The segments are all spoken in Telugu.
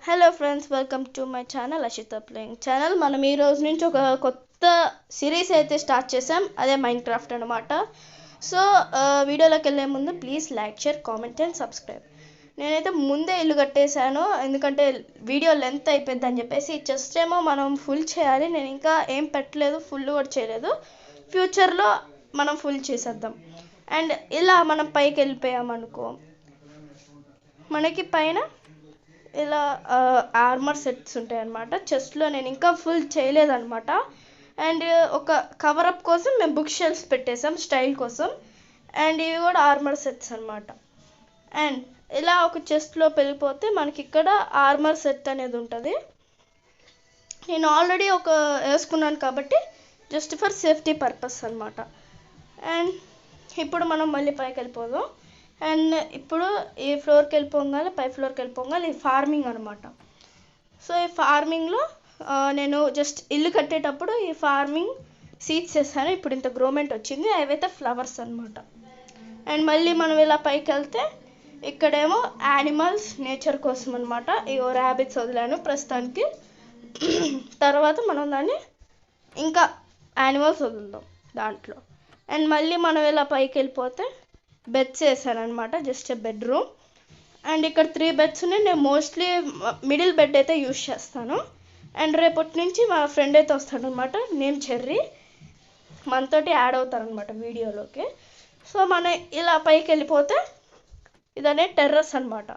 Hello friends, welcome to my channel Ashita playing channel. మనం ఈ రోజు నుంచి ఒక కొత్త సిరీస్ అయితే స్టార్ట్ చేసాం, అదే మైండ్ క్రాఫ్ట్ అనమాట. సో వీడియోలోకి వెళ్ళే ముందు please like, share, comment and subscribe. నేనైతే ముందే ఇల్లు కట్టేశాను, ఎందుకంటే వీడియో లెంత్ అయిపోద్ది అని చెప్పేసి. జస్ట్ ఏమో మనం ఫుల్ చేయాలి, నేను ఇంకా ఏం పెట్టలేదు, ఫుల్ కూడా చేయలేదు. ఫ్యూచర్లో మనం ఫుల్ చేసేద్దాం. అండ్ ఇలా మనం పైకి వెళ్ళిపోయామనుకో, మనకి పైన ఇలా ఆర్మర్ సెట్స్ ఉంటాయి అన్నమాట. చెస్ట్లో నేను ఇంకా ఫుల్ చేయలేదన్నమాట. అండ్ ఒక కవరప్ కోసం మేము బుక్ షెల్ఫ్స్ పెట్టేసాం స్టైల్ కోసం. అండ్ ఇవి కూడా ఆర్మర్ సెట్స్ అన్నమాట. అండ్ ఇలా ఒక చెస్ట్లో వెళ్ళిపోతే మనకి ఇక్కడ ఆర్మర్ సెట్ అనేది ఉంటుంది. నేను ఆల్రెడీ ఒక వేసుకున్నాను కాబట్టి జస్ట్ ఫర్ సేఫ్టీ పర్పస్ అన్నమాట. అండ్ ఇప్పుడు మనం మళ్ళీ పైకి వెళ్ళిపోదాం. అండ్ ఇప్పుడు ఈ ఫ్లోర్కి వెళ్ళిపోగానే, పై ఫ్లోర్కి వెళ్ళిపోగానే ఈ ఫార్మింగ్ అనమాట. సో ఈ ఫార్మింగ్లో నేను జస్ట్ ఇల్లు కట్టేటప్పుడు ఈ ఫార్మింగ్ సీడ్స్ వేసాను. ఇప్పుడు ఇంత గ్రోమెంట్ వచ్చింది, అవైతే ఫ్లవర్స్ అనమాట. అండ్ మళ్ళీ మనం ఇలా పైకి వెళ్తే ఇక్కడేమో యానిమల్స్ నేచర్ కోసం అనమాట. ఇగో ర్యాబిట్స్ వదిలాను ప్రస్తుతానికి. తర్వాత మనం దాన్ని ఇంకా యానిమల్స్ వదులుదాం దాంట్లో. అండ్ మళ్ళీ మనం ఇలా పైకి వెళ్ళిపోతే బెడ్స్ వేసాను అనమాట, జస్ట్ బెడ్రూమ్. అండ్ ఇక్కడ 3 బెడ్స్ ఉన్నాయి. నేను మోస్ట్లీ మిడిల్ బెడ్ అయితే యూజ్ చేస్తాను. అండ్ రేపటి నుంచి మా ఫ్రెండ్ అయితే వస్తాడనమాట, నేమ్ చెర్రీ. మనతోటి యాడ్ అవుతారనమాట వీడియోలోకి. సో మనం ఇలా పైకి వెళ్ళిపోతే ఇదనే టెర్రస్ అనమాట.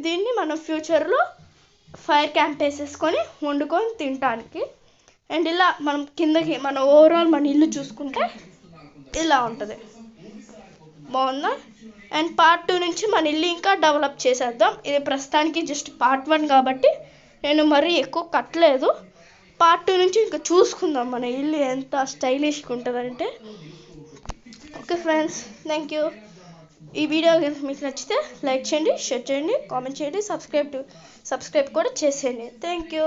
దీన్ని మనం ఫ్యూచర్లో ఫైర్ క్యాంప్ వేసేసుకొని వండుకొని తినడానికి. అండ్ ఇలా మనం కిందకి మన ఓవరాల్ మన ఇల్లు చూసుకుంటే ఇలా ఉంటుంది, బాగుందా? అండ్ పార్ట్ 2 నుంచి మన ఇల్లు ఇంకా డెవలప్ చేసేద్దాం. ఇది ప్రస్తుతానికి జస్ట్ పార్ట్ 1 కాబట్టి నేను మరీ ఎక్కువ కట్టలేదు. పార్ట్ 2 నుంచి ఇంకా చూసుకుందాం మన ఇల్లు ఎంత స్టైలిష్గా ఉంటుందంటే. Okay friends, thank you. ఈ వీడియో మీకు నచ్చితే లైక్ చేయండి, షేర్ చేయండి, కామెంట్ చేయండి, సబ్స్క్రైబ్ కూడా చేసేయండి. Thank you.